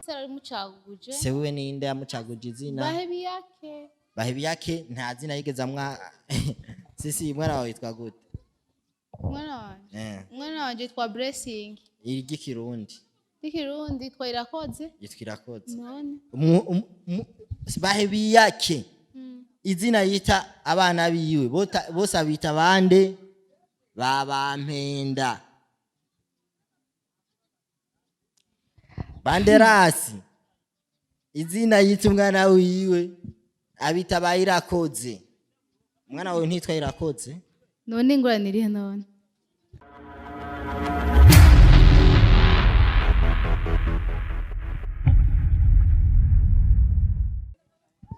se ari mucaguje se wewe ninde yamucaguje izina Bahebiyake Bahebiyake nta zina yigeze amwa sisi mwana wawe yitwa gute mwana wanje yitwa Blessing iry'ikirundi ikirundi yitwa Irakoze yitwa Irakoze none Bahebiyake izina yita abana biwe bose abita bande babampenda Banderasi izina yita umwana wiwe abita bayirakoze umwana wawe ntitwa Irakoze none inguraniriye none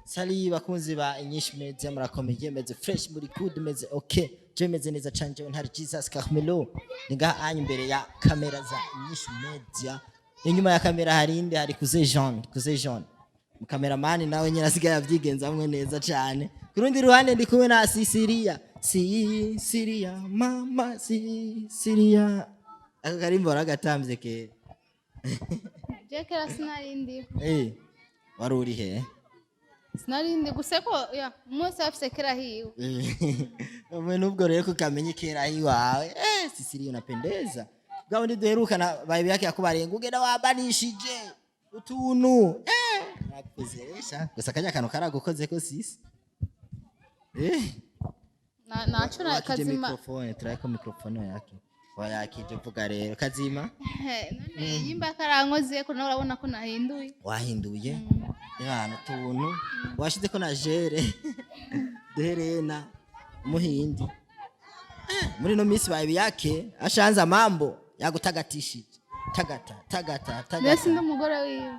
Sali bakunzi ba inyishu media murakomeye meze fresh muri good meze okay je meze neza canje ntari Jesus Carmelo ninga anye imbere ya kamera za inyishu media inyuma ya kamera harinde hari kuze Jean mu cameraman nawe nyina asigaye avyigenzamwe neza cyane kurundi ruhande ndi kumwe na Sissiriya mama Sissiriya akarimbo ragatamvye ke je kera sinarindi wari uri he sinarindi guseko ya Mose afise kera hiyo mwe nubwo rero kukamenya kera hiwawe Sissiriya unapendeza gaho ndi duherukana Bahebiyake yakubarenga ugenda wabanishije utuntu nakuzeresha gusa kanya kanu karagukoze ko sisi nachura kazima microphone turako microphone yake wayakije vuga rero kazima none yimba karankoze ko nawe urabona ko nahinduye wahinduye yana tuntu washize ko na jere derena muhindi muri no miss Bahebiyake ashanza mambo yagutagatishije tagata nesi ndumugore wiwe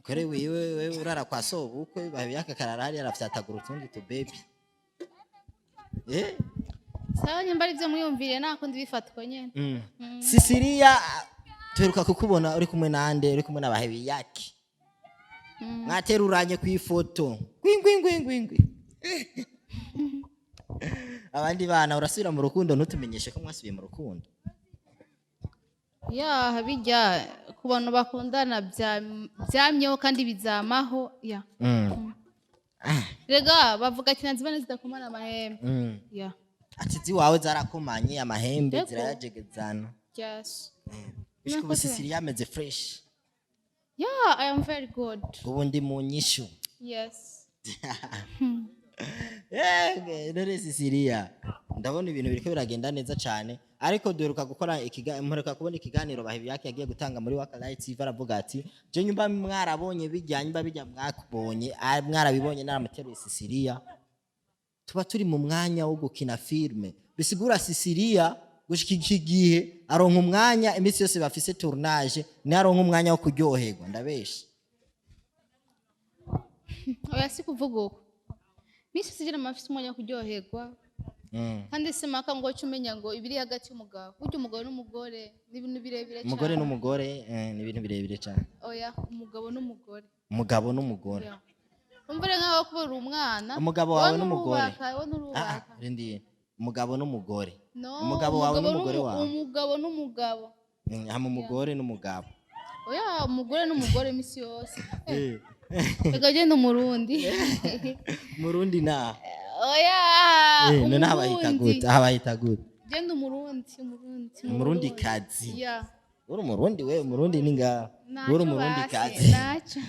kore wiwe urara kwa sobukwe Bahebiyake kararari arafyatagura utundi to baby sawa nyamba ari byo mwiyumvire nakundi bifatwa nyene Sissiriya tuheruka kukubona uri kumwe nande uri kumwe na Bahebiyake mwateruranye ku ifoto gwingwingwingwingwi abandi bana urasubira mu rukundo ntutumenyeshe ko mwasubiye mu rukundo ya habijya ku bantu bakundana byamyeho kandi bizamaho ya rega bavuga ati nazibana zidakomana amahembe ya ati ziwawe zarakomanye amahembe zirayajegezana yes bishikuba Sissiriya ameze fresh yeah I am very good ubu ndi mu nyishu yes none Sissiriya ndabona ibintu biriko biragenda neza cyane ariko duheruka gukora mureka kubona ikiganiro Bahebiyake yagiye gutanga muri Waka Light TV aravuga ati je nyumba mwarabonye bijyanye babijya mwakubonye mwarabibonye naramuteruye Sissiriya tuba turi mu mwanya wo gukina filme bisigura Sissiriya gushika iki gihe aronka umwanya iminsi yose bafise tournage ni aronka umwanya wo kuryoherwa ndabesha oya sikuvuga uko misi sigira amafise umwanya wo kuryoherwa kandi simaka ngo cyumenya ngo ibiri hagati y'umugabo buryo umugabo n'umugore n'ibintu birebire cyane umugore n'umugore ni ibintu birebire cyane oya umugabo n'umugore umvire nkaho kubera umwana umugabo wawe n'umugore rindi umugabo n'umugore umugabo wawe n'umugore wawe umugabo n'umugabo hama umugore n'umugabo oya umugore n'umugore misi yose ega genda umurundi murundi na oya none habahita gute genda umurundi kazi ya uri umurundi we umurundi ninga uri umurundi kazi nacho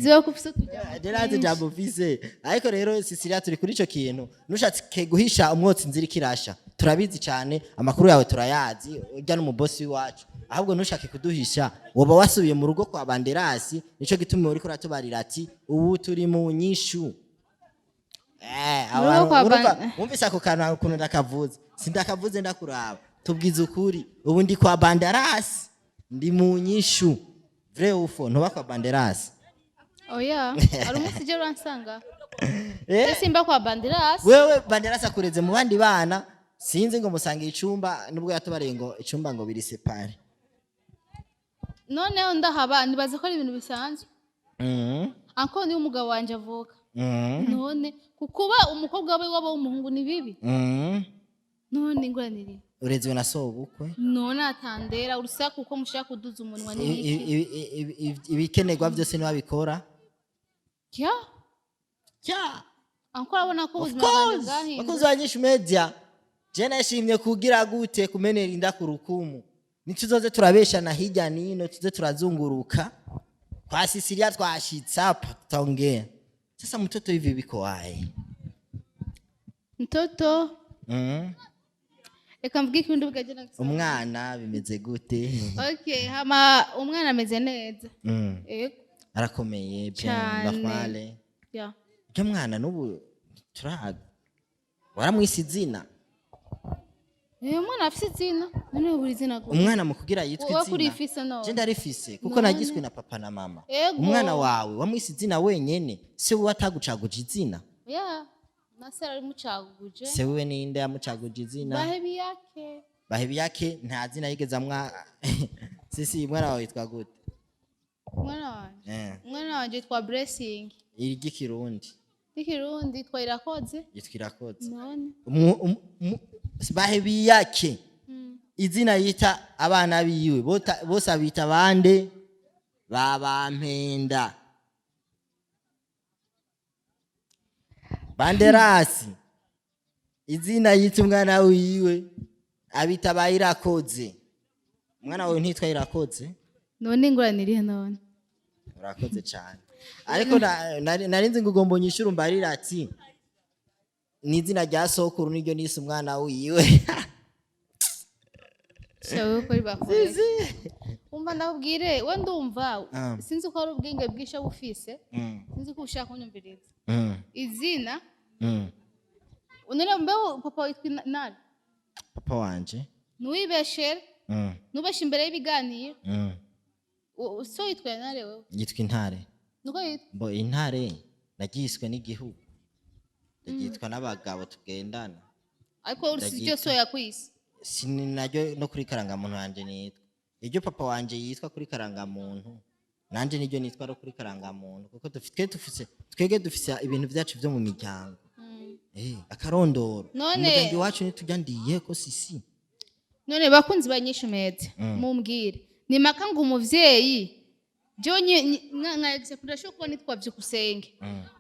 zo kufisa tujya jambo fise ariko rero Sissiriya turi kuri ico kintu nushatse guhisha umwotsi nziri kirasha turabizi cyane amakuru yawe turayazi ujya no mu boss wacu ahubwo nushake kuduhisha woba wasubiye mu rugo kwa Banderasi nico gituma uri kuratubarira ati ubu turi mu nyishu wumvise ako kantu ukuntu ndakavuze sindakavuze ndakuraba tubwize ukuri ubu ndi kwa Banderasi ndi mu nyishu vrai ufo ntuba kwa Banderasi oya ari umunsi je uransanga simba kwa Banderasi wewe Banderasi akureze mu bandi bana sinzi ngo musange icumba nubwo yatubareye ngo icumba ngo biri separe noneho ndahaba nibaze ko ari ibintu bisanzwe anko ni umugabo wanje avuka none kukuba umukobwa we waba umuhungu ni bibi none nguraniriye urezwe na sobukwe none atandera urusaku uko mushaka kuduza umunwa n'ibiki ibikenerwa byose niwabikora kya ankora abona ko ubuzima bwanjye bwahindutse bakozi ba Nyishu Media je nashimye kugira gute kumenera inda ku rukumu nituzoze turabeshana hirya nino tuze turazunguruka kwa Sissiriya twashitsa tongea sasa mtoto hivi biko wae mtoto reka mvuge ikindi bwaje na umwana bimeze gute okay hama umwana ameze neza arakomeye bien normale ya je mwana nubu turaga waramwise izina umwana afise izina none buri izina gute umwana mu kugira yitwa izina je ndarifise kuko nagiswe na papa na mama umwana wawe wamwise izina wenyene se we atagucaguje izina ya nasera ari mucaguje se we ninde yamucaguje izina Bahebiyake nta zina yigeze amwa sisi mwana wawe yitwa gute umwana wanje yitwa Blessing igikirundi yitwa Irakoze none Bahebiyake izina yita abana biwe bose abita bande babampenda Banderasi izina yita umwana wiwe abita bayirakoze umwana wawe ntitwa Irakoze none nguraniriye none urakoze cyane ariko narinzi ngo ugomba unyishura umbarira ati n'izina rya sokuru niryo nise umwana wiwe shawe ko ribakore umva ndabwire we ndumva sinzi ko ari ubwenge bwisha bufise sinzi ko ushaka kunyumviriza izina unene mbe papa witwa nani papa wanje nuwibeshere nubeshe imbere y'ibiganiro so yitwa Intare wewe yitwa Intare nuko yitwa Intare nagiswe n'igihugu yitwa n'abagabo tugendana ariko urusije so yakwise sinajyo no kuri karangamuntu wanje nitwa iryo papa wanje yitwa kuri karangamuntu nanje niryo nitwa ro kuri karangamuntu kuko twege dufise ibintu byacu byo mu miryango akarondoro umuryango wacu nitujya ndiye ko sisi none bakunzi ba Nyishu Media mumbwire ni maka ngo umuvyeyi jonye nka kudashobora kubona nitwa Vyukusenge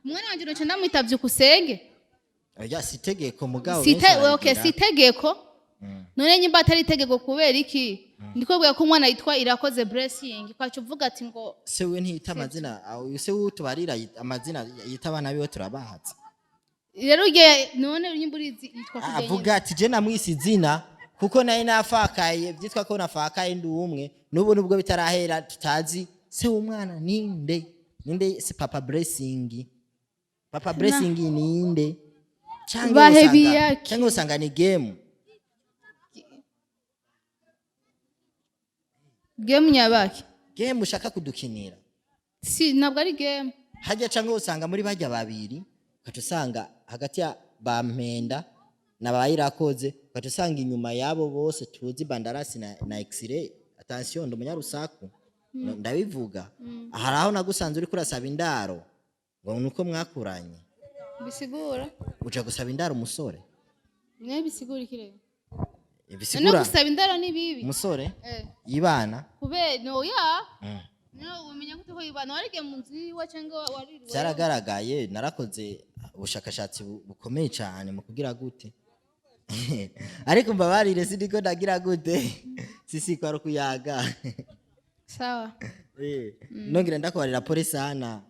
umwana wanje no ndamwita Vyukusenge oya sitegeko mugabo sitegeko none nyimba atari itegeko kubera iki ndiko bwa ko umwana yitwa Irakoze Blessing kwacu uvuga ati ngo se we ntita amazina se we tubarira amazina yita abana biwe turabahatse rero none nyimburizi yitwa kugenya avuga ati je namwise izina kuko naye nafakaye byitwa ko nafakaye ndi umwe nubu nubwo bitarahera tutazi se umwana ninde se papa Blessing ninde cyangwa usanga ni game nyabaki game ushaka kudukinira si nabwo ari game hajya cyangwa usanga muri bajya babiri ukacusanga hagati ya bampenda na bayirakoze ukacusanga inyuma yabo bose tuzi Bandarasi na X-ray attention ndo munyarusaku ndabivuga aharaho nagusanze uri kurasaba indaro ngo nuko mwakuranye bisigura uja gusaba indaro umusore ne bisigura ikire bisigura no gusaba indaro ni bibi umusore yibana kube no ya no umenya gute ko yibana warige mu nzi wa cyangwa waririwe cyaragaragaye narakoze ubushakashatsi bukomeye cyane mu kugira gute ariko mbabarire sindiko ndagira gute sisi kwa rukuyaga sawa nongira ndakwarira pole sana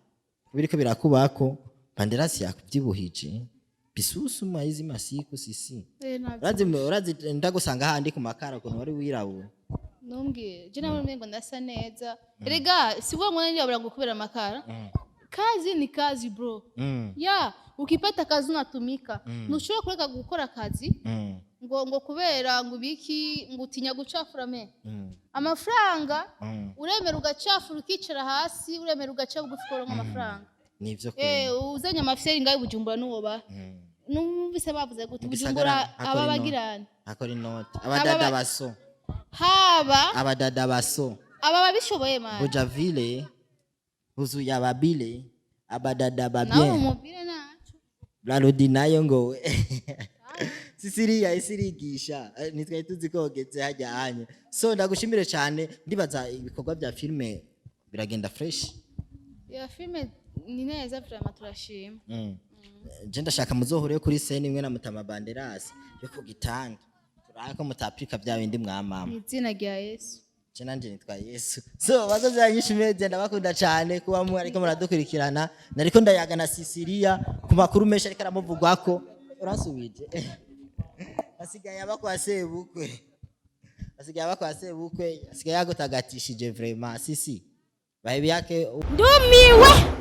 biriko birakubako Banderasi yakubyibuhije bisusu mayizi masiku sisi urazi ndagusanga handi ku makara kuno wari wirabura numbwiye je nawe mengo ndasa neza erega siwo ngone ndabura gukubera amakara kazi ni kazi bro ya ukipata kazi unatumika ntushobora kureka gukora kazi ngo kubera ngo biki ngo utinya gucafura me amafaranga uremera ugacafura ukicara hasi uremera ugaca bugufora nk'amafaranga nivyo uzanye amafyeri ngaye Bujumbura nuwo ba numvise bavuze gute Bujumbura ababagirana akora inoti abadada baso abadada baso aba bishoboye man Bujavile buzuya babile abadada babye nawe umupira nacu Blarodi nayo ngo Sissiriya isirigisha nitwe tuzi kogeze hajya anye so ndagushimire cyane ndibaza ibikorwa bya filme biragenda fresh ya filme ni neza vraiment turashima je ndashaka muzohure kuri scene imwe na Mutama Banderas yo ku gitanda turako mutapika bya bindi mwamama ni izina rya Yesu je nanje nitwa Yesu so bazoze yanyishimiye ndabakunda cyane kuba mu ariko muradukurikirana nariko ndayaga na Sissiriya ku makuru menshi ariko aramuvugwako urasubije asigaye abakwa sebukwe asigaye yagutagatishije vraiment sisi Bahebiyake Tumiwe